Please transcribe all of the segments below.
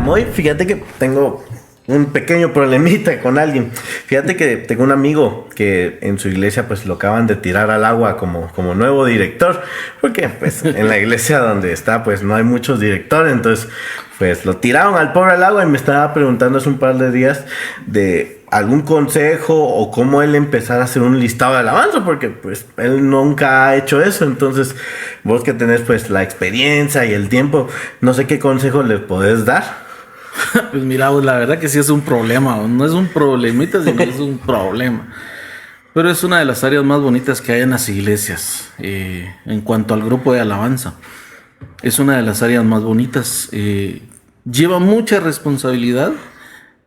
Moy, fíjate que tengo un pequeño problemita con alguien. Fíjate que tengo un amigo que en su iglesia pues lo acaban de tirar al agua como nuevo director, porque pues en la iglesia donde está pues no hay muchos directores, entonces pues lo tiraron al pobre al agua y me estaba preguntando hace un par de días de algún consejo o cómo él empezar a hacer un listado de alabanza, porque pues él nunca ha hecho eso. Entonces vos que tenés pues la experiencia y el tiempo, no sé qué consejo le podés dar. Pues mira, la verdad que sí es un problema, no es un problemita, sino es un problema. Pero es una de las áreas más bonitas que hay en las iglesias, en cuanto al grupo de alabanza. Es una de las áreas más bonitas, lleva mucha responsabilidad,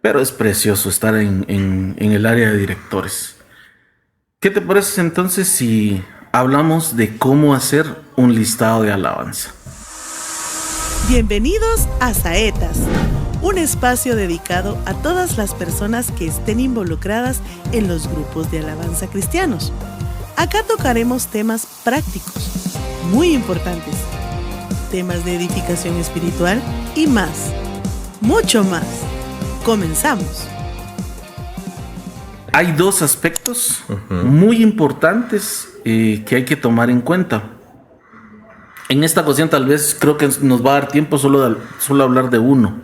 pero es precioso estar en el área de directores. ¿Qué te parece entonces si hablamos de cómo hacer un listado de alabanza? Bienvenidos a Saetas, un espacio dedicado a todas las personas que estén involucradas en los grupos de alabanza cristianos. Acá tocaremos temas prácticos, muy importantes, temas de edificación espiritual y más, mucho más. Comenzamos. Hay dos aspectos muy importantes que hay que tomar en cuenta. En esta ocasión tal vez creo que nos va a dar tiempo solo hablar de uno.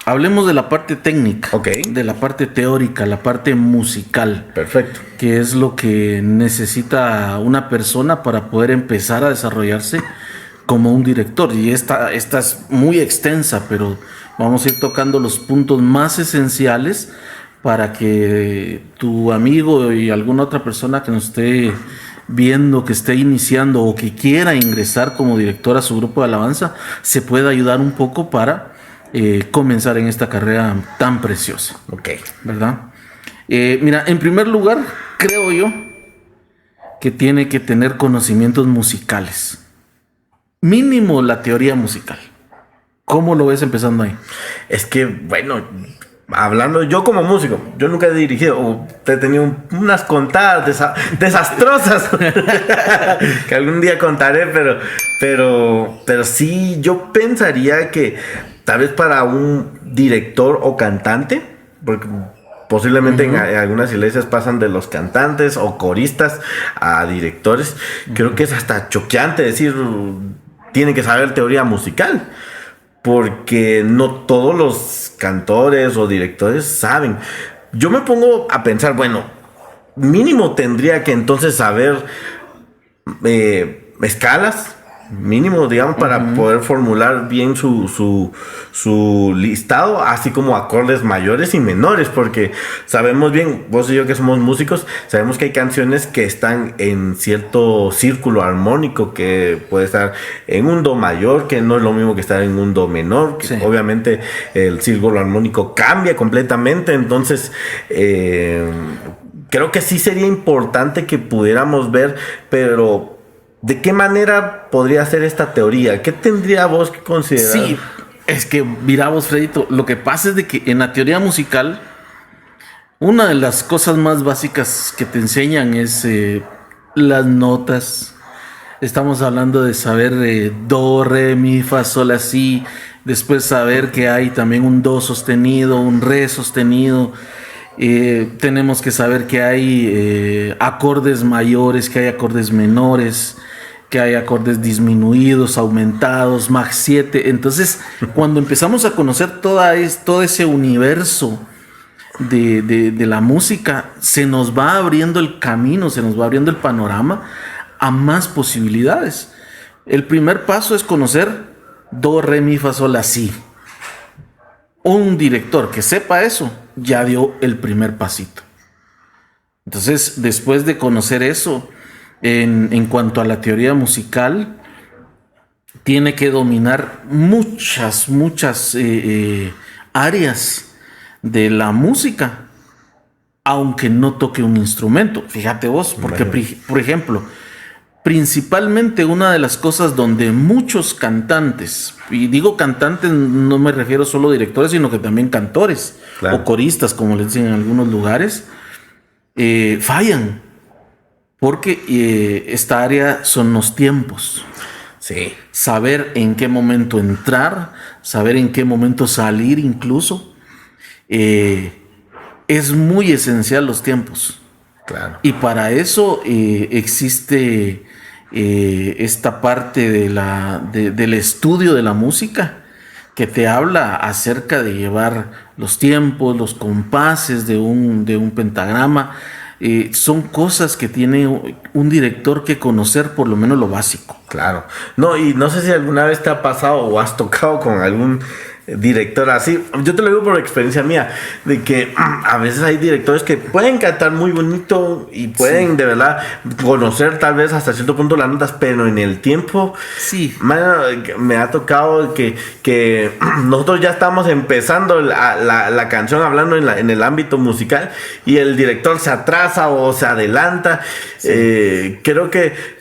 Hablemos de la parte técnica, de la parte teórica, la parte musical. Perfecto. Que es lo que necesita una persona para poder empezar a desarrollarse como un director. Y esta es muy extensa, pero vamos a ir tocando los puntos más esenciales para que tu amigo y alguna otra persona que nos esté viendo, que esté iniciando o que quiera ingresar como director a su grupo de alabanza, se pueda ayudar un poco para comenzar en esta carrera tan preciosa. ¿Verdad? Mira, en primer lugar, creo yo que tiene que tener conocimientos musicales. Mínimo la teoría musical. ¿Cómo lo ves empezando ahí? Es que, bueno, hablando yo como músico, yo nunca he dirigido, o he tenido unas contadas desastrosas que algún día contaré, pero sí, yo pensaría que tal vez para un director o cantante, porque posiblemente en algunas iglesias pasan de los cantantes o coristas a directores, creo que es hasta choqueante decir, tiene que saber teoría musical. Porque no todos los cantores o directores saben. Yo me pongo a pensar, bueno, mínimo tendría que entonces saber escalas, mínimo, digamos, para poder formular bien su listado, así como acordes mayores y menores, porque sabemos bien, vos y yo que somos músicos, sabemos que hay canciones que están en cierto círculo armónico, que puede estar en un do mayor, que no es lo mismo que estar en un do menor, que obviamente el círculo armónico cambia completamente. Entonces creo que sí sería importante que pudiéramos ver, pero ¿de qué manera podría ser esta teoría? ¿Qué tendría vos que considerar? Sí, es que mira vos, Fredito, lo que pasa es de que en la teoría musical, una de las cosas más básicas que te enseñan es las notas. Estamos hablando de saber do, re, mi, fa, sol, la, si. Después saber que hay también un do sostenido, un re sostenido. Tenemos que saber que hay acordes mayores, que hay acordes menores, que hay acordes disminuidos, aumentados, mag 7. Entonces, cuando empezamos a conocer todo ese universo de la música, se nos va abriendo el camino, se nos va abriendo el panorama a más posibilidades. El primer paso es conocer do, re, mi, fa, sol, la, si. Un director que sepa eso ya dio el primer pasito. Entonces, después de conocer eso, en cuanto a la teoría musical, tiene que dominar muchas áreas de la música, aunque no toque un instrumento. Fíjate vos, porque, por ejemplo, principalmente una de las cosas donde muchos cantantes, y digo cantantes, no me refiero solo a directores, sino que también cantores o coristas, como les dicen en algunos lugares, fallan. Porque esta área son los tiempos. Sí. Saber en qué momento entrar, saber en qué momento salir incluso. Es muy esencial los tiempos. Claro. Y para eso existe esta parte del estudio de la música que te habla acerca de llevar los tiempos, los compases de un pentagrama. Son cosas que tiene un director que conocer, por lo menos lo básico. Claro. No, y no sé si alguna vez te ha pasado o has tocado con algún director así. Yo te lo digo por experiencia mía, de que a veces hay directores que pueden cantar muy bonito y pueden de verdad conocer tal vez hasta cierto punto las notas, pero en el tiempo me ha tocado que nosotros ya estamos empezando la canción hablando en el ámbito musical y el director se atrasa o se adelanta. Creo que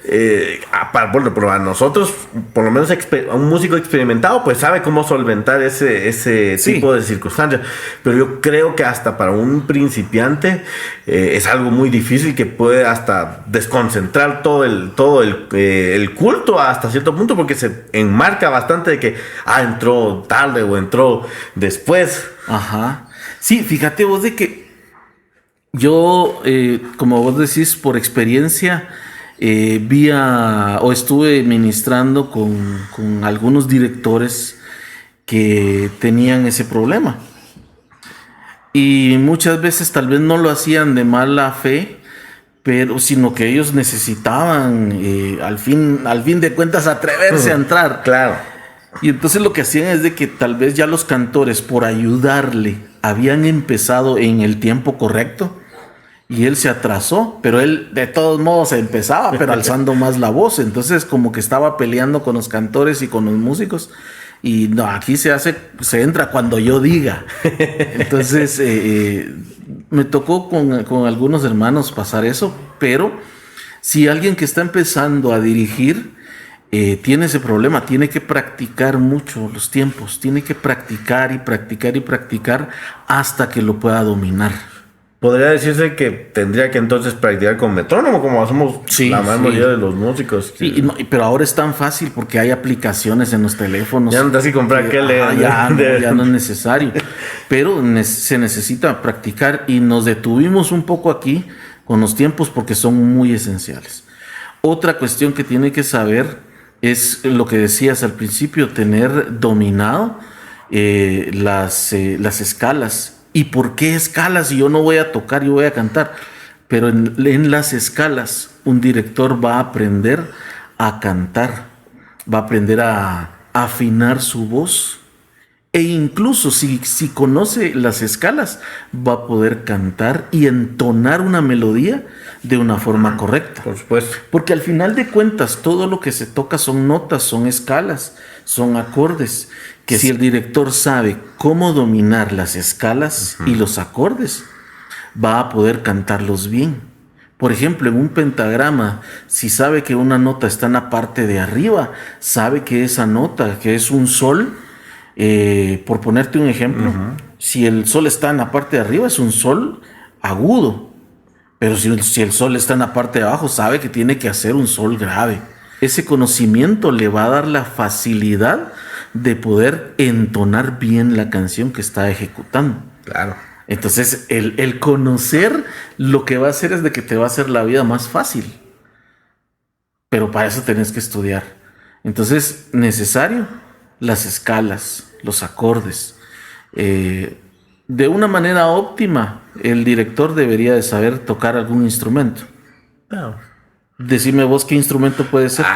pero a nosotros, por lo menos un músico experimentado, pues sabe cómo solventar ese tipo de circunstancias. Pero yo creo que hasta para un principiante es algo muy difícil, que puede hasta desconcentrar todo el culto hasta cierto punto, porque se enmarca bastante de que entró tarde o entró después. Ajá. Sí, fíjate vos de que yo, como vos decís, por experiencia, estuve ministrando con algunos directores que tenían ese problema. Y muchas veces tal vez no lo hacían de mala fe, sino que ellos necesitaban, al fin de cuentas, atreverse a entrar. Claro. Y entonces lo que hacían es de que tal vez ya los cantores, por ayudarle, habían empezado en el tiempo correcto. Y él se atrasó, pero él de todos modos empezaba, pero alzando más la voz. Entonces como que estaba peleando con los cantores y con los músicos. Y no, aquí se entra cuando yo diga. Entonces me tocó con algunos hermanos pasar eso. Pero si alguien que está empezando a dirigir tiene ese problema, tiene que practicar mucho los tiempos. Tiene que practicar y practicar y practicar hasta que lo pueda dominar. Podría decirse que tendría que entonces practicar con metrónomo, como hacemos la mayoría de los músicos. Sí, pero ahora es tan fácil porque hay aplicaciones en los teléfonos. Ya no te hace comprar ya no es necesario. Pero se necesita practicar, y nos detuvimos un poco aquí con los tiempos porque son muy esenciales. Otra cuestión que tiene que saber es lo que decías al principio, tener dominado las escalas. ¿Y por qué escalas? Si yo no voy a tocar, yo voy a cantar. Pero en las escalas, un director va a aprender a cantar, va a aprender a afinar su voz. E incluso si conoce las escalas, va a poder cantar y entonar una melodía de una forma correcta. Por supuesto. Porque al final de cuentas, todo lo que se toca son notas, son escalas, son acordes. Que si el director sabe cómo dominar las escalas y los acordes, va a poder cantarlos bien. Por ejemplo, en un pentagrama, si sabe que una nota está en la parte de arriba, sabe que esa nota, que es un sol, por ponerte un ejemplo, si el sol está en la parte de arriba, es un sol agudo. Pero si el sol está en la parte de abajo, sabe que tiene que hacer un sol grave. Ese conocimiento le va a dar la facilidad de poder entonar bien la canción que está ejecutando. Claro. Entonces, el conocer lo que va a hacer es de que te va a hacer la vida más fácil. Pero para eso tenés que estudiar. Entonces, necesario las escalas, los acordes. De una manera óptima, el director debería de saber tocar algún instrumento. Claro. Decime vos qué instrumento puede ser.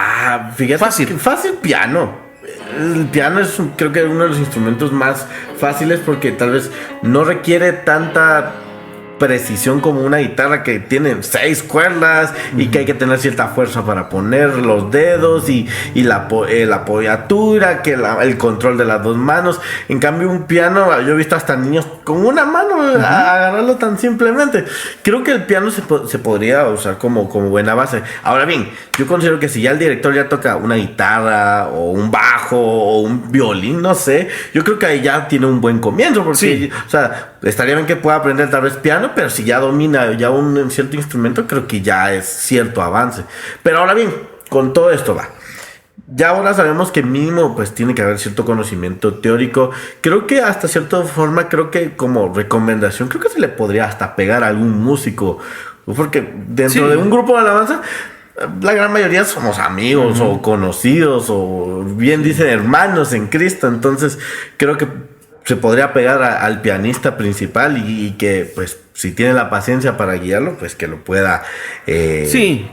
Fíjate. Fácil piano. El piano es creo que uno de los instrumentos más fáciles, porque tal vez no requiere tanta precisión como una guitarra que tiene 6 cuerdas y que hay que tener cierta fuerza para poner los dedos y la apoyatura, el control de las 2 manos. En cambio, un piano, yo he visto hasta niños con una mano agarrarlo tan simplemente. Creo que el piano se podría usar como buena base. Ahora bien, yo considero que si ya el director ya toca una guitarra o un bajo o un violín, no sé, yo creo que ahí ya tiene un buen comienzo, porque o sea, estaría bien que pueda aprender tal vez piano, pero si ya domina ya un cierto instrumento, creo que ya es cierto avance. Pero ahora bien, con todo esto ya ahora sabemos que mínimo pues tiene que haber cierto conocimiento teórico. Creo que hasta cierta forma, creo que como recomendación, creo que se le podría hasta pegar a algún músico. Porque dentro de un grupo de alabanza, la gran mayoría somos amigos o conocidos o bien dicen hermanos en Cristo. Entonces creo que se podría pegar al pianista principal y que pues si tiene la paciencia para guiarlo, pues que lo pueda...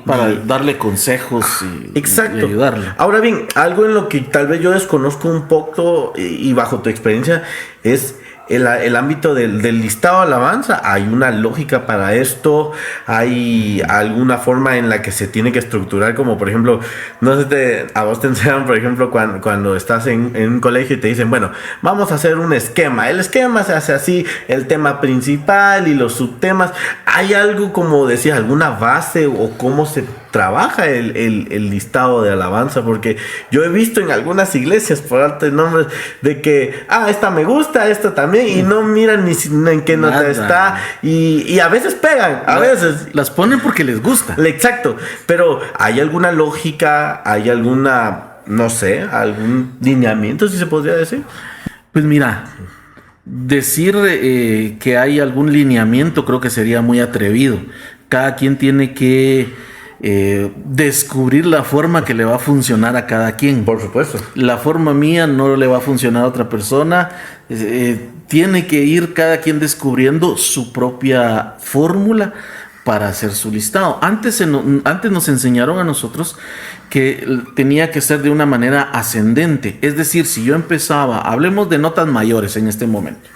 para darle consejos y ayudarle. Ahora bien, algo en lo que tal vez yo desconozco un poco y bajo tu experiencia es... El ámbito del listado de alabanza. ¿Hay una lógica para esto? ¿Hay alguna forma en la que se tiene que estructurar? Como por ejemplo, no sé, a vos te enseñan, por ejemplo, cuando estás en un colegio y te dicen, bueno, vamos a hacer un esquema. El esquema se hace así, el tema principal y los subtemas. ¿Hay algo, como decías, alguna base o cómo se trabaja el listado de alabanza? Porque yo he visto en algunas iglesias, por darte nombres, de que, esta me gusta, esta también, y no miran ni en qué nota está, y a veces pegan, a veces. Las ponen porque les gusta. Exacto, pero ¿hay alguna lógica? ¿Hay alguna, no sé, algún lineamiento, si se podría decir? Pues mira, decir que hay algún lineamiento creo que sería muy atrevido. Cada quien tiene que descubrir la forma que le va a funcionar a cada quien. Por supuesto. La forma mía no le va a funcionar a otra persona. Tiene que ir cada quien descubriendo su propia fórmula para hacer su listado. Antes nos enseñaron a nosotros que tenía que ser de una manera ascendente. Es decir, si yo empezaba, hablemos de notas mayores en este momento.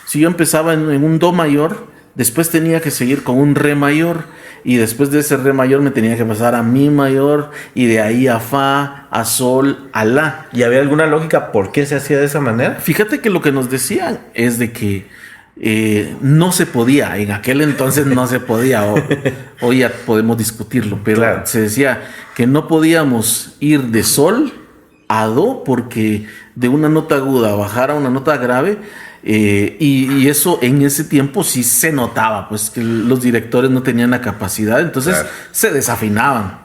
Si yo empezaba en un do mayor, después tenía que seguir con un re mayor, y después de ese re mayor me tenía que pasar a mi mayor, y de ahí a fa, a sol, a la. ¿Y había alguna lógica por qué se hacía de esa manera? Fíjate que lo que nos decían es de que no se podía, en aquel entonces no se podía, hoy ya podemos discutirlo, pero claro, se decía que no podíamos ir de sol a do, porque de una nota aguda bajar a una nota grave. Y eso en ese tiempo sí se notaba, pues que los directores no tenían la capacidad, entonces claro, se desafinaban.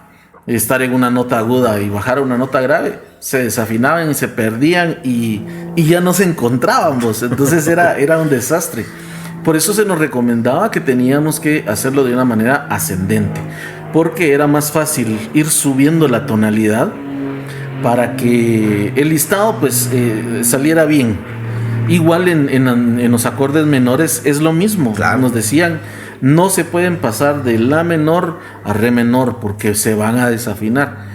Estar en una nota aguda y bajar a una nota grave, se desafinaban y se perdían y ya no se encontraban, pues. Entonces era un desastre. Por eso se nos recomendaba que teníamos que hacerlo de una manera ascendente, porque era más fácil ir subiendo la tonalidad para que el listado pues saliera bien. Igual en los acordes menores es lo mismo. Claro. Nos decían, no se pueden pasar de la menor a re menor porque se van a desafinar.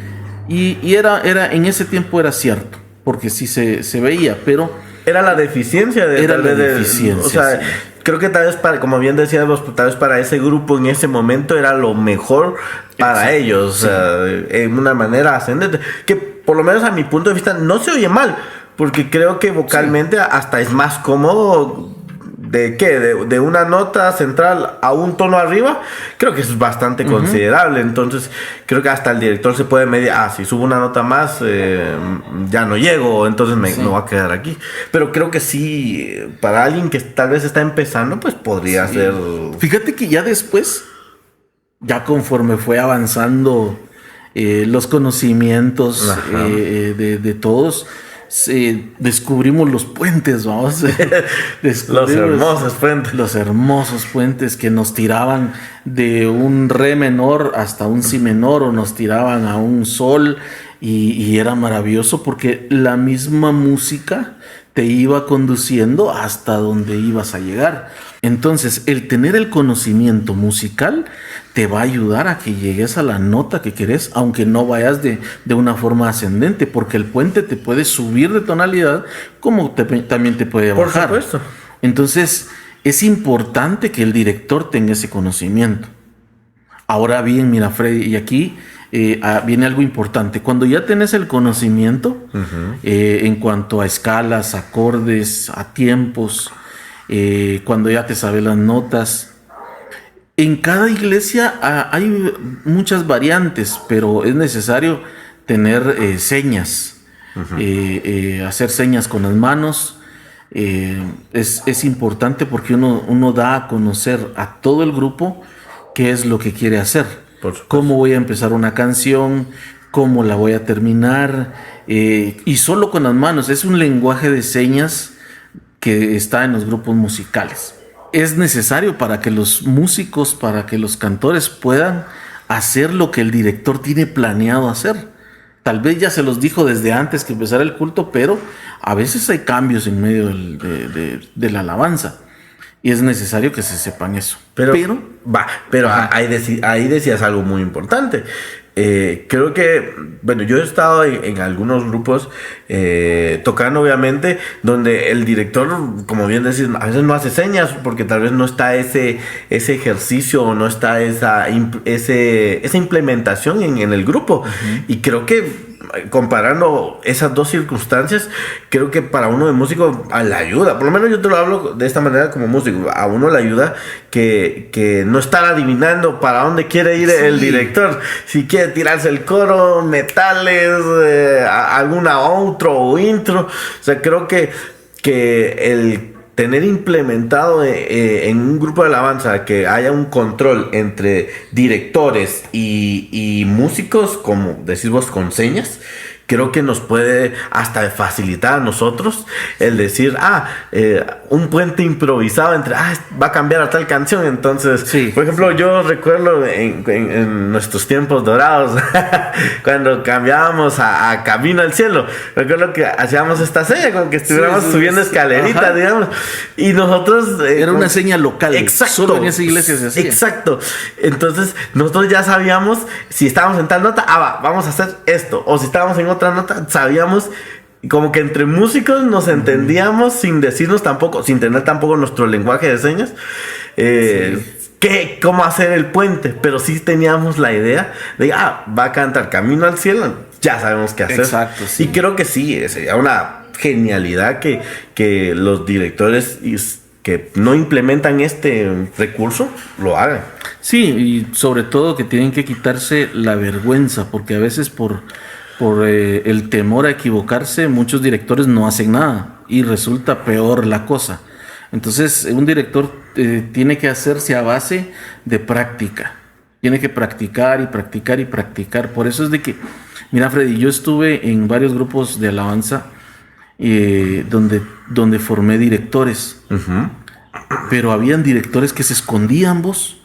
Y era en ese tiempo era cierto, porque sí se veía, pero... Era la deficiencia deficiencia. O sea, sí, creo que tal vez como bien decíamos, tal vez para ese grupo en ese momento era lo mejor para ellos. Sí. O sea, en una manera ascendente. Que por lo menos a mi punto de vista no se oye mal. Porque creo que vocalmente hasta es más cómodo de una nota central a un tono arriba. Creo que es bastante considerable. Entonces creo que hasta el director se puede medir, si subo una nota más ya no llego, entonces me voy a quedar aquí. Pero creo que sí, para alguien que tal vez está empezando, pues podría ser. Fíjate que ya después, ya conforme fue avanzando los conocimientos de todos, descubrimos los puentes, vamos. Los hermosos puentes. Los hermosos puentes que nos tiraban de un re menor hasta un si menor, o nos tiraban a un sol, y era maravilloso porque la misma música te iba conduciendo hasta donde ibas a llegar. Entonces, el tener el conocimiento musical te va a ayudar a que llegues a la nota que querés, aunque no vayas de una forma ascendente, porque el puente te puede subir de tonalidad como también te puede bajar. Por supuesto. Entonces, es importante que el director tenga ese conocimiento. Ahora bien, mira, Freddy, y aquí viene algo importante. Cuando ya tenés el conocimiento en cuanto a escalas, acordes, a tiempos, cuando ya te sabes las notas, en cada iglesia hay muchas variantes, pero es necesario tener señas, hacer señas con las manos. Es importante porque uno da a conocer a todo el grupo qué es lo que quiere hacer. Cómo voy a empezar una canción, cómo la voy a terminar, y solo con las manos. Es un lenguaje de señas que está en los grupos musicales. Es necesario para que los músicos, para que los cantores puedan hacer lo que el director tiene planeado hacer. Tal vez ya se los dijo desde antes que empezara el culto, pero a veces hay cambios en medio de la alabanza. Y es necesario que se sepan eso. Pero ahí decías algo muy importante. Creo que, bueno, yo he estado en algunos grupos tocando, obviamente, donde el director, como bien decís, a veces no hace señas porque tal vez no está ese ejercicio o no está esa implementación en el grupo. Uh-huh. Y creo que comparando esas dos circunstancias, creo que para uno de músico le ayuda, por lo menos yo te lo hablo de esta manera como músico, a uno le ayuda que no estar adivinando para dónde quiere ir el director, si quiere tirarse el coro, metales, alguna outro o intro. O sea, creo que el tener implementado en un grupo de alabanza que haya un control entre directores y músicos, como decís vos, con señas, creo que nos puede hasta facilitar a nosotros el decir, un puente improvisado entre, va a cambiar a tal canción. Entonces, sí, por ejemplo, yo recuerdo en nuestros tiempos dorados, cuando cambiábamos a Camino al Cielo, recuerdo que hacíamos esta seña, como que estuviéramos subiendo escaleritas, ajá, digamos, y nosotros... Era una seña local. Exacto. Solo en esa iglesia se hacía. Exacto. Entonces, nosotros ya sabíamos si estábamos en tal nota, vamos a hacer esto, o si estábamos en otra nota, sabíamos, como que entre músicos nos entendíamos sin decirnos tampoco, sin tener tampoco nuestro lenguaje de señas, cómo hacer el puente, pero sí teníamos la idea de, va a cantar Camino al Cielo, ya sabemos qué hacer. Exacto, sí. Y creo que sí, sería una genialidad que los directores que no implementan este recurso lo hagan. Sí, y sobre todo que tienen que quitarse la vergüenza, porque a veces por el temor a equivocarse, muchos directores no hacen nada y resulta peor la cosa. Entonces, un director tiene que hacerse a base de práctica. Tiene que practicar y practicar y practicar. Por eso es de que, mira, Freddy, yo estuve en varios grupos de alabanza donde formé directores. Uh-huh. Pero habían directores que se escondían, vos,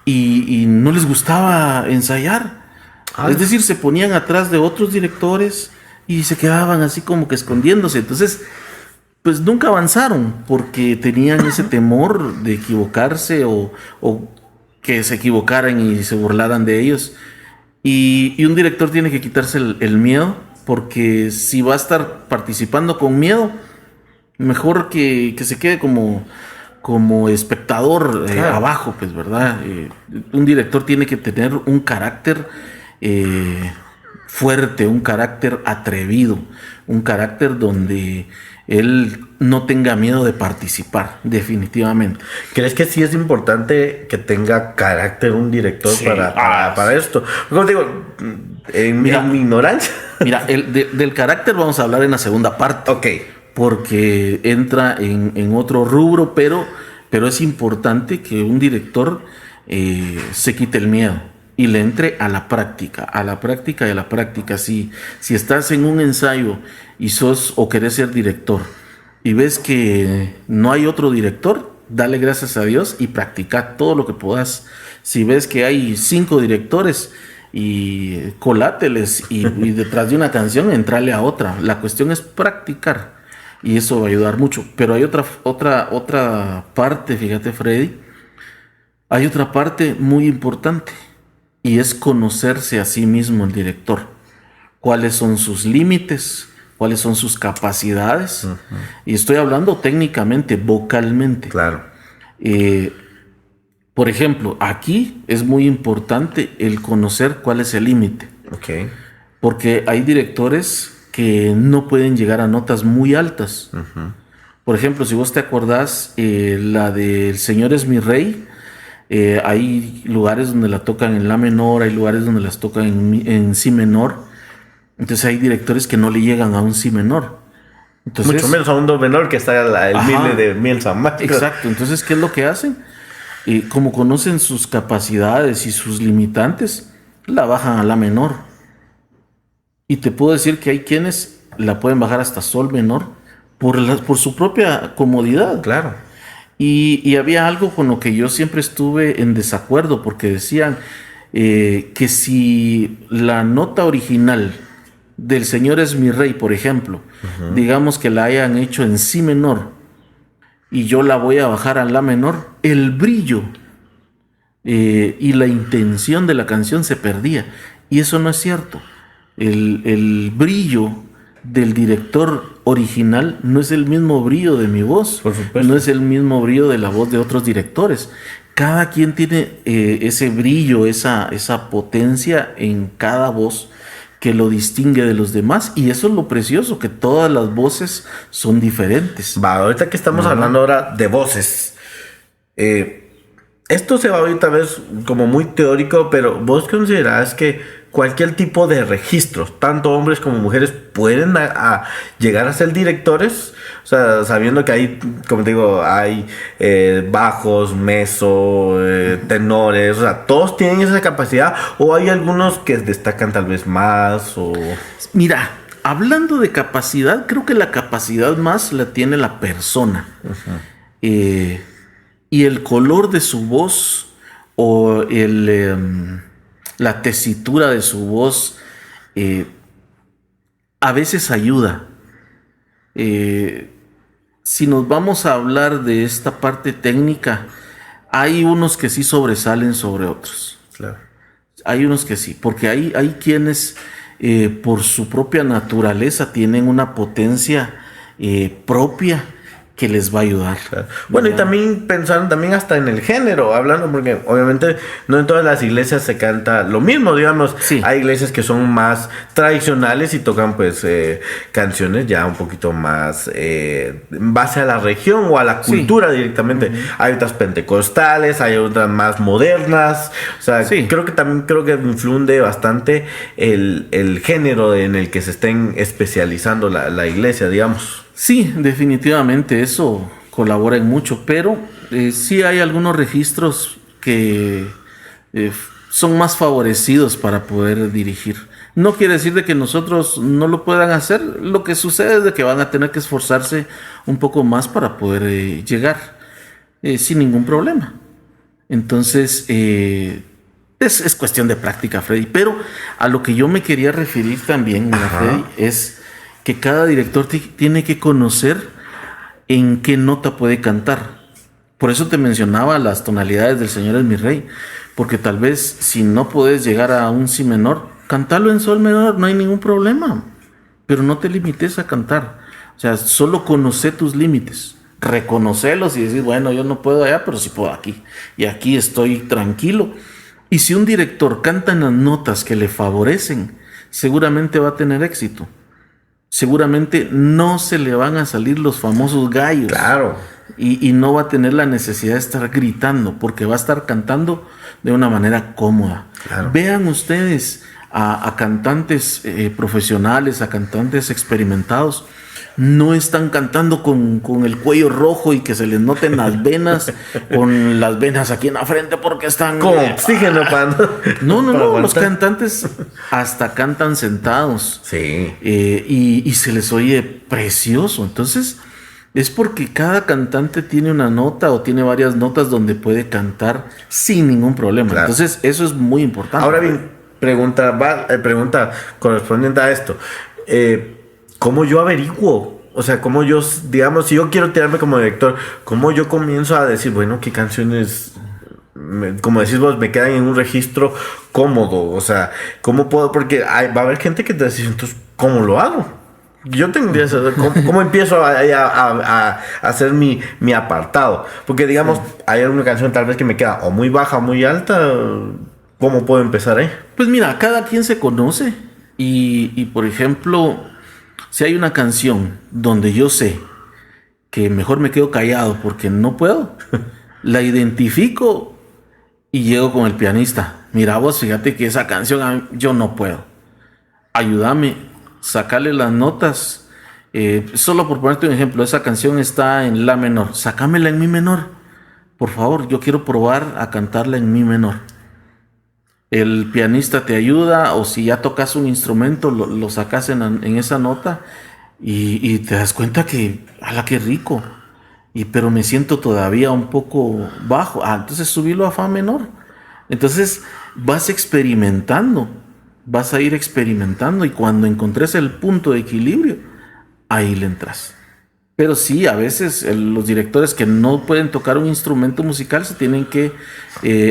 y no les gustaba ensayar. Es decir, se ponían atrás de otros directores y se quedaban así como que escondiéndose. Entonces, pues nunca avanzaron porque tenían ese temor de equivocarse o que se equivocaran y se burlaran de ellos. Y un director tiene que quitarse el miedo, porque si va a estar participando con miedo, mejor que se quede como espectador, claro, abajo, pues, ¿verdad? Un director tiene que tener un carácter fuerte, un carácter atrevido, un carácter donde él no tenga miedo de participar, definitivamente. ¿Crees que sí es importante que tenga carácter un director, sí, para esto? Como te digo, en mi ignorancia. Mira, del carácter vamos a hablar en la segunda parte. Ok. Porque entra en otro rubro, pero es importante que un director se quite el miedo y le entre a la práctica, a la práctica y a la práctica. Si estás en un ensayo y sos o querés ser director y ves que no hay otro director, dale gracias a Dios y practica todo lo que puedas. Si ves que hay 5 directores, y coláteles y detrás de una canción entrale a otra. La cuestión es practicar y eso va a ayudar mucho. Pero hay otra parte, fíjate, Freddy, hay otra parte muy importante. Y es conocerse a sí mismo el director. ¿Cuáles son sus límites? ¿Cuáles son sus capacidades? Uh-huh. Y estoy hablando técnicamente, vocalmente. Claro. Por ejemplo, aquí es muy importante el conocer cuál es el límite. Okay. Porque hay directores que no pueden llegar a notas muy altas. Uh-huh. Por ejemplo, si vos te acordás, la de El Señor es mi Rey, hay lugares donde la tocan en la menor, hay lugares donde las tocan en si menor. Entonces hay directores que no le llegan a un si menor. Entonces, mucho menos a un do menor, que está el mil de miel San Marcos. Exacto. Entonces, ¿qué es lo que hacen? Como conocen sus capacidades y sus limitantes, la bajan a la menor. Y te puedo decir que hay quienes la pueden bajar hasta sol menor por su propia comodidad. Claro. Y había algo con lo que yo siempre estuve en desacuerdo, porque decían que si la nota original del Señor es mi rey, por ejemplo, digamos que la hayan hecho en si menor y yo la voy a bajar a la menor, el brillo y la intención de la canción se perdía. Y eso no es cierto. El brillo del director original no es el mismo brillo de mi voz, Por supuesto. no es el mismo brillo de la voz de otros directores. Cada quien tiene ese brillo, esa potencia en cada voz que lo distingue de los demás, y eso es lo precioso, que todas las voces son diferentes. Va, ahorita que estamos hablando ahora de voces, esto se va a oír tal vez como muy teórico, pero ¿vos considerás que cualquier tipo de registros, tanto hombres como mujeres, pueden llegar a ser directores? O sea, sabiendo que hay, como te digo, hay bajos, meso, tenores, o sea, ¿todos tienen esa capacidad? ¿O hay algunos que destacan tal vez más? Mira, hablando de capacidad, creo que la capacidad más la tiene la persona. Y el color de su voz o la tesitura de su voz a veces ayuda. Si nos vamos a hablar de esta parte técnica, hay unos que sí sobresalen sobre otros. Claro. Hay unos que sí, porque hay quienes por su propia naturaleza tienen una potencia propia que les va a ayudar. Claro. Bueno, y también pensaron también hasta en el género, hablando, porque obviamente no en todas las iglesias se canta lo mismo, digamos. Sí. Hay iglesias que son más tradicionales y tocan pues canciones ya un poquito más en base a la región o a la cultura directamente. Hay otras pentecostales, hay otras más modernas. O sea, creo que influye bastante el género en el que se estén especializando la iglesia, digamos. Sí, definitivamente eso colabora en mucho, pero sí hay algunos registros que son más favorecidos para poder dirigir. No quiere decir de que nosotros no lo puedan hacer. Lo que sucede es de que van a tener que esforzarse un poco más para poder llegar sin ningún problema. Entonces, es cuestión de práctica, Freddy. Pero a lo que yo me quería referir también, Freddy, es que cada director tiene que conocer en qué nota puede cantar. Por eso te mencionaba las tonalidades del Señor es mi rey, porque tal vez si no puedes llegar a un si menor, cantarlo en sol menor, no hay ningún problema, pero no te limites a cantar. O sea, solo conoce tus límites, reconocerlos y decir, bueno, yo no puedo allá, pero sí puedo aquí, y aquí estoy tranquilo. Y si un director canta en las notas que le favorecen, seguramente va a tener éxito. Seguramente no se le van a salir los famosos gallos. Claro. Y no va a tener la necesidad de estar gritando, porque va a estar cantando de una manera cómoda. Claro. Vean ustedes a cantantes profesionales, a cantantes experimentados. No están cantando con el cuello rojo y que se les noten las venas, con las venas aquí en la frente porque están... Con oxígeno, No, los cantantes hasta cantan sentados. Sí. Y se les oye precioso. Entonces, es porque cada cantante tiene una nota o tiene varias notas donde puede cantar sin ningún problema. Claro. Entonces, eso es muy importante. Ahora bien, pregunta correspondiente a esto. ¿Cómo yo averiguo? O sea, ¿cómo yo, digamos, si yo quiero tirarme como director, cómo yo comienzo a decir, bueno, qué canciones, como decís vos, me quedan en un registro cómodo? O sea, ¿cómo puedo? Porque va a haber gente que te dice, entonces, ¿cómo lo hago? Yo tendría que saber cómo empiezo a hacer mi apartado. Porque, digamos, hay alguna canción tal vez que me queda o muy baja o muy alta. ¿Cómo puedo empezar ahí? Pues mira, cada quien se conoce. Y por ejemplo... Si hay una canción donde yo sé que mejor me quedo callado porque no puedo, la identifico y llego con el pianista. Mira vos, fíjate que esa canción yo no puedo. Ayúdame, sacarle las notas. Solo por ponerte un ejemplo, esa canción está en la menor. Sácamela en mi menor. Por favor, yo quiero probar a cantarla en mi menor. el pianista te ayuda, o si ya tocas un instrumento, lo sacas en esa nota y te das cuenta que, ¡ala, qué rico! Pero me siento todavía un poco bajo. Entonces subirlo a fa menor. Entonces vas experimentando, vas a ir experimentando, y cuando encontres el punto de equilibrio, ahí le entras. Pero sí, a veces los directores que no pueden tocar un instrumento musical se tienen que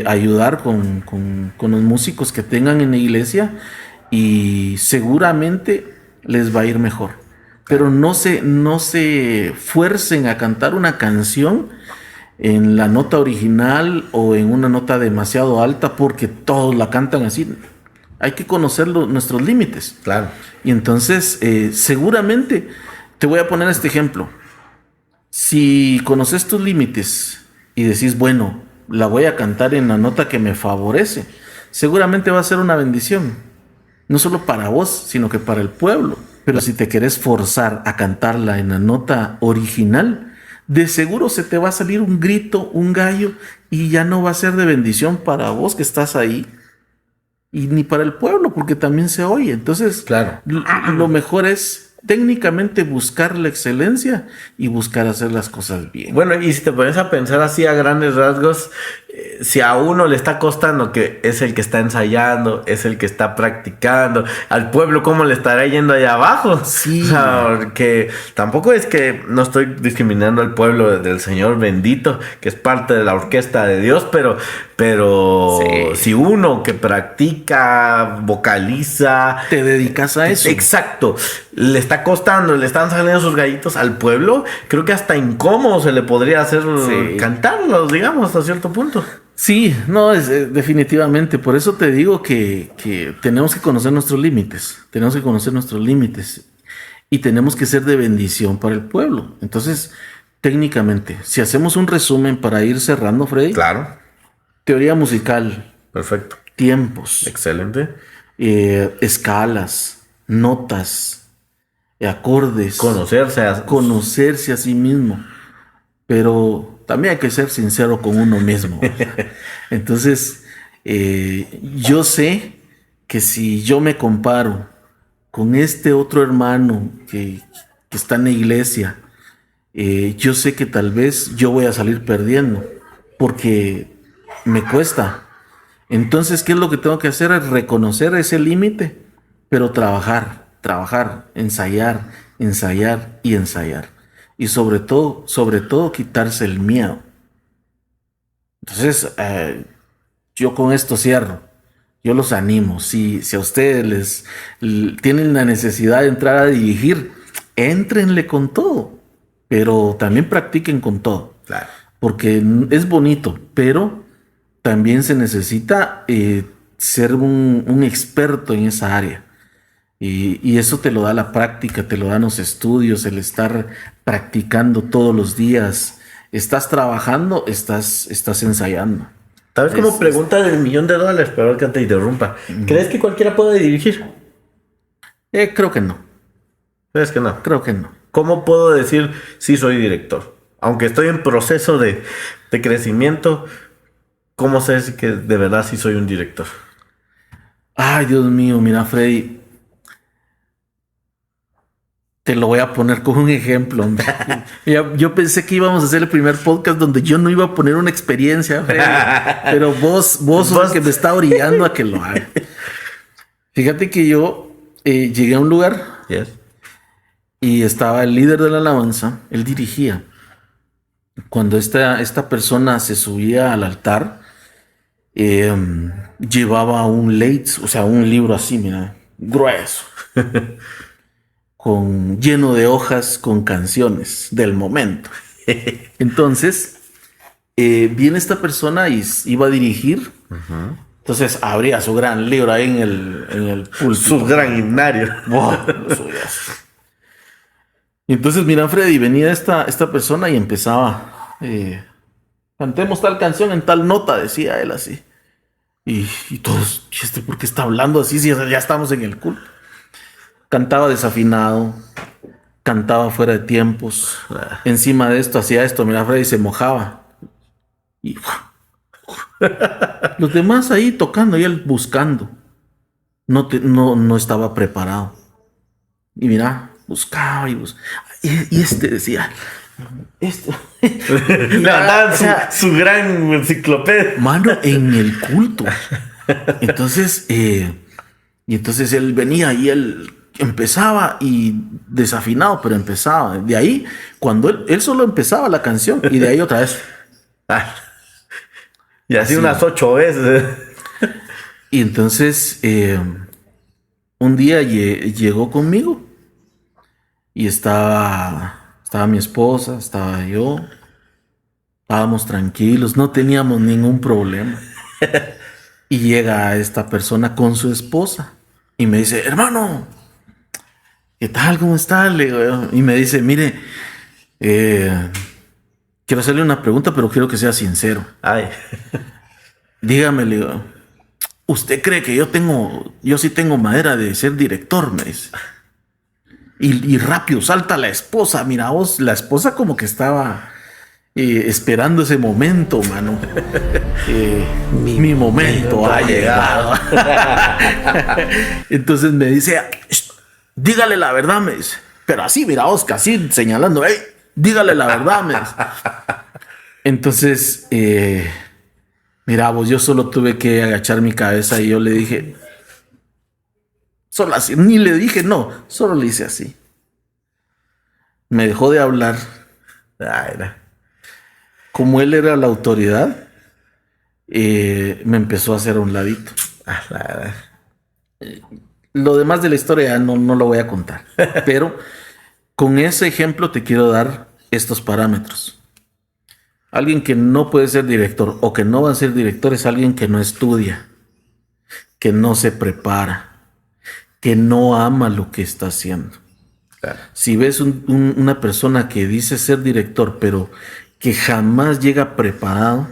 ayudar con los músicos que tengan en la iglesia, y seguramente les va a ir mejor. Pero no se fuercen a cantar una canción en la nota original o en una nota demasiado alta porque todos la cantan así. Hay que conocer nuestros límites. Claro. Y entonces, seguramente, te voy a poner este ejemplo. Si conoces tus límites y decís, bueno, la voy a cantar en la nota que me favorece, seguramente va a ser una bendición. No solo para vos, sino que para el pueblo. Pero si te querés forzar a cantarla en la nota original, de seguro se te va a salir un grito, un gallo, y ya no va a ser de bendición para vos que estás ahí, y ni para el pueblo, porque también se oye. Entonces, claro, lo mejor es técnicamente buscar la excelencia y buscar hacer las cosas bien. Bueno, y si te pones a pensar así a grandes rasgos, si a uno le está costando, que es el que está ensayando, es el que está practicando, al pueblo, ¿cómo le estará yendo allá abajo? Sí. O sea, porque tampoco es que no estoy discriminando al pueblo del Señor bendito, que es parte de la orquesta de Dios, pero sí, si uno que practica, vocaliza, te dedicas a eso. Exacto. Le está costando, le están saliendo sus gallitos al pueblo, creo que hasta incómodo se le podría hacer cantarlos, digamos, hasta cierto punto. Sí, no, definitivamente. Por eso te digo que tenemos que conocer nuestros límites. Tenemos que conocer nuestros límites. Y tenemos que ser de bendición para el pueblo. Entonces, técnicamente, si hacemos un resumen para ir cerrando, Freddy. Claro. Teoría musical. Perfecto. Tiempos. Excelente. Escalas, notas, acordes. Conocerse a sí mismo. Pero también hay que ser sincero con uno mismo. Entonces, yo sé que si yo me comparo con este otro hermano que está en la iglesia, yo sé que tal vez yo voy a salir perdiendo porque me cuesta. Entonces, ¿qué es lo que tengo que hacer? Es reconocer ese límite, pero trabajar, ensayar y ensayar. Y sobre todo quitarse el miedo. Entonces, yo con esto cierro. Yo los animo. Si a ustedes tienen la necesidad de entrar a dirigir, éntrenle con todo. Pero también practiquen con todo. Claro. Porque es bonito, pero también se necesita ser un experto en esa área. Y eso te lo da la práctica, te lo dan los estudios, el estar practicando todos los días. Estás trabajando, estás ensayando. Tal vez como pregunta del $1,000,000, pero que te interrumpa. ¿Crees que cualquiera puede dirigir? Creo que no. ¿Crees que no? Creo que no. ¿Cómo puedo decir sí soy director? Aunque estoy en proceso de crecimiento, ¿cómo sé si que de verdad sí soy un director? Ay, Dios mío, mira, Freddy. Te lo voy a poner como un ejemplo. Yo pensé que íbamos a hacer el primer podcast donde yo no iba a poner una experiencia, pero vos sos el que me está orillando a que lo haga. Fíjate que yo llegué a un lugar y estaba el líder de la alabanza, él dirigía. Cuando esta persona se subía al altar, llevaba un leitz, o sea, un libro así, mira, grueso. Lleno de hojas con canciones del momento. Entonces, viene esta persona y iba a dirigir. Uh-huh. Entonces, abría su gran libro ahí en el púlpito. Su gran himnario. Y entonces, mira, Freddy, venía esta persona y empezaba. Cantemos tal canción en tal nota, decía él así. Y todos, ¿por qué está hablando así si ya estamos en el culto? Cantaba desafinado, cantaba fuera de tiempos. Encima de esto hacía esto, mira, Freddy se mojaba. Y Los demás ahí tocando y él buscando. No estaba preparado. Y mira, buscaba y buscaba. Y este decía, Levantaban su gran enciclopedia. mano, en el culto. Entonces, y entonces él venía y él empezaba y desafinado, pero empezaba. De ahí, cuando él solo empezaba la canción y de ahí otra vez. Y así Así. unas 8 veces. Y entonces, un día llegó conmigo y estaba mi esposa, estaba yo. Estábamos tranquilos, no teníamos ningún problema. Y llega esta persona con su esposa y me dice, hermano, ¿qué tal? ¿Cómo está? Le digo, y me dice, mire, quiero hacerle una pregunta, pero quiero que sea sincero. Ay. Dígame, le digo, ¿usted cree que yo sí tengo madera de ser director? Me dice. Y rápido salta la esposa. Mira vos, la esposa como que estaba esperando ese momento, mano. Mi momento ha llegado. Entonces me dice, dígale la verdad, me dice. Pero así, mira vos, casi señalando, dígale la verdad, me dice. Entonces, mira vos, yo solo tuve que agachar mi cabeza y yo le dije, solo así, ni le dije no, solo le hice así. Me dejó de hablar. Ay, no. Como él era la autoridad, me empezó a hacer a un ladito. Lo demás de la historia no lo voy a contar. Pero con ese ejemplo te quiero dar estos parámetros. Alguien que no puede ser director o que no va a ser director es alguien que no estudia, que no se prepara, que no ama lo que está haciendo. Claro. Si ves una persona que dice ser director, pero que jamás llega preparado,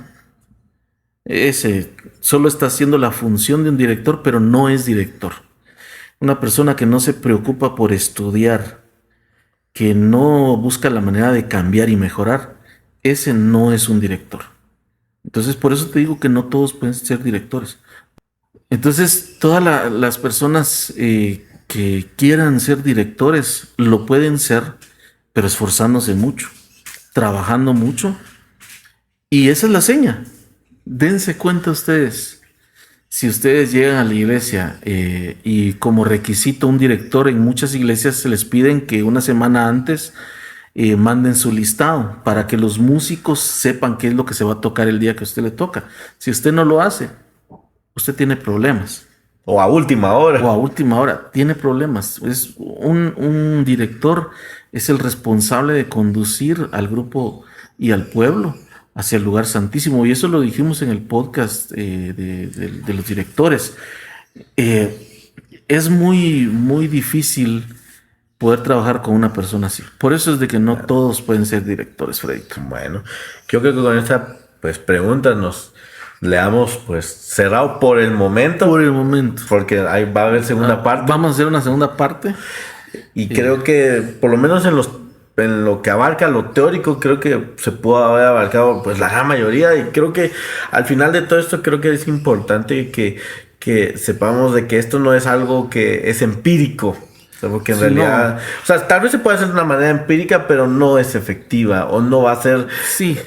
ese solo está haciendo la función de un director, pero no es director. Una persona que no se preocupa por estudiar, que no busca la manera de cambiar y mejorar, ese no es un director. Entonces, por eso te digo que no todos pueden ser directores. Entonces, todas las personas que quieran ser directores lo pueden ser, pero esforzándose mucho, trabajando mucho. Y esa es la seña. Dense cuenta ustedes. Si ustedes llegan a la iglesia y como requisito un director, en muchas iglesias se les piden que una semana antes manden su listado para que los músicos sepan qué es lo que se va a tocar el día que a usted le toca. Si usted no lo hace, usted tiene problemas. O a última hora. O a última hora, tiene problemas. Es un director es el responsable de conducir al grupo y al pueblo hacia el lugar santísimo. Y eso lo dijimos en el podcast de los directores. Es muy, muy difícil poder trabajar con una persona así. Por eso es de que no todos pueden ser directores, Fredito. Bueno, yo creo que con esta pregunta nos le damos cerrado por el momento. Por el momento. Porque ahí va a haber segunda parte. Vamos a hacer una segunda parte. Y creo que por lo menos en lo que abarca lo teórico, creo que se pudo haber abarcado la gran mayoría. Y creo que al final de todo esto, creo que es importante que sepamos de que esto no es algo que es empírico. Porque en realidad, no. O sea, tal vez se puede hacer de una manera empírica, pero no es efectiva. O no va a ser,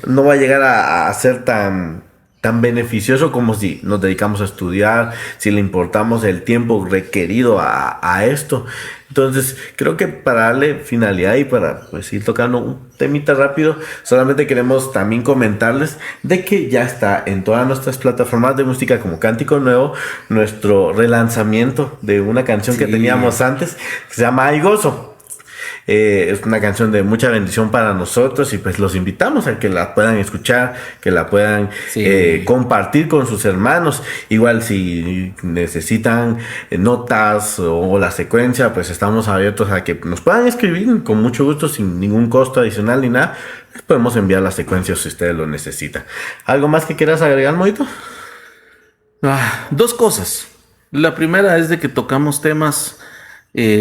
no va a llegar a ser tan beneficioso como si nos dedicamos a estudiar, si le importamos el tiempo requerido a esto. Entonces, creo que para darle finalidad y para ir tocando un temita rápido, solamente queremos también comentarles de que ya está en todas nuestras plataformas de música como Cántico Nuevo, nuestro relanzamiento de una canción que teníamos antes, que se llama Hay Gozo. Es una canción de mucha bendición para nosotros y los invitamos a que la puedan escuchar, que la puedan compartir con sus hermanos. Igual si necesitan notas o la secuencia, estamos abiertos a que nos puedan escribir con mucho gusto, sin ningún costo adicional ni nada. Podemos enviar la secuencia si ustedes lo necesitan. ¿Algo más que quieras agregar, Moito? Dos cosas. La primera es de que tocamos temas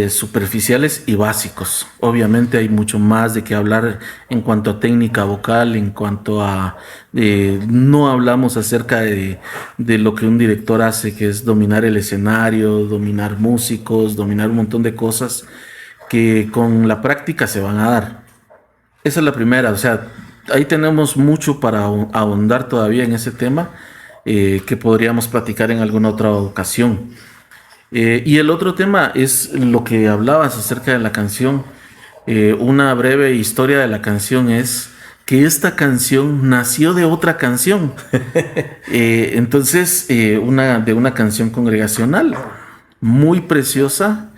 superficiales y básicos. Obviamente hay mucho más de qué hablar en cuanto a técnica vocal, en cuanto a... no hablamos acerca de lo que un director hace, que es dominar el escenario, dominar músicos, dominar un montón de cosas que con la práctica se van a dar. Esa es la primera, o sea, ahí tenemos mucho para ahondar todavía en ese tema, que podríamos platicar en alguna otra ocasión. Y el otro tema es lo que hablabas acerca de la canción. Una breve historia de la canción es que esta canción nació de otra canción. Entonces, de una canción congregacional muy preciosa,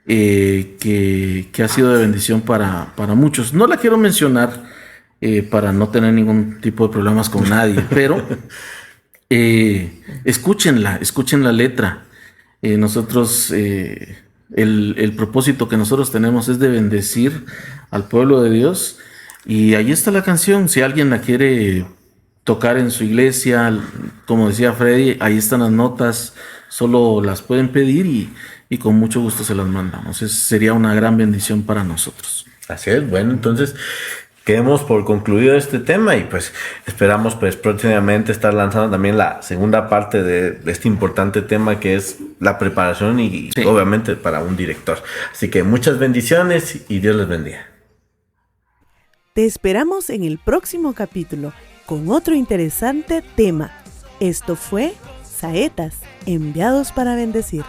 que ha sido de bendición para muchos. No la quiero mencionar para no tener ningún tipo de problemas con nadie, pero escuchen la letra. Nosotros, el propósito que nosotros tenemos es de bendecir al pueblo de Dios, y ahí está la canción. Si alguien la quiere tocar en su iglesia, como decía Freddy, ahí están las notas, solo las pueden pedir y con mucho gusto se las mandamos. Sería una gran bendición para nosotros. Así es. Bueno, entonces quedemos por concluido este tema y pues esperamos pues próximamente estar lanzando también la segunda parte de este importante tema, que es la preparación y sí, obviamente para un director. Así que muchas bendiciones y Dios les bendiga. Te esperamos en el próximo capítulo con otro interesante tema. Esto fue Saetas, enviados para bendecir.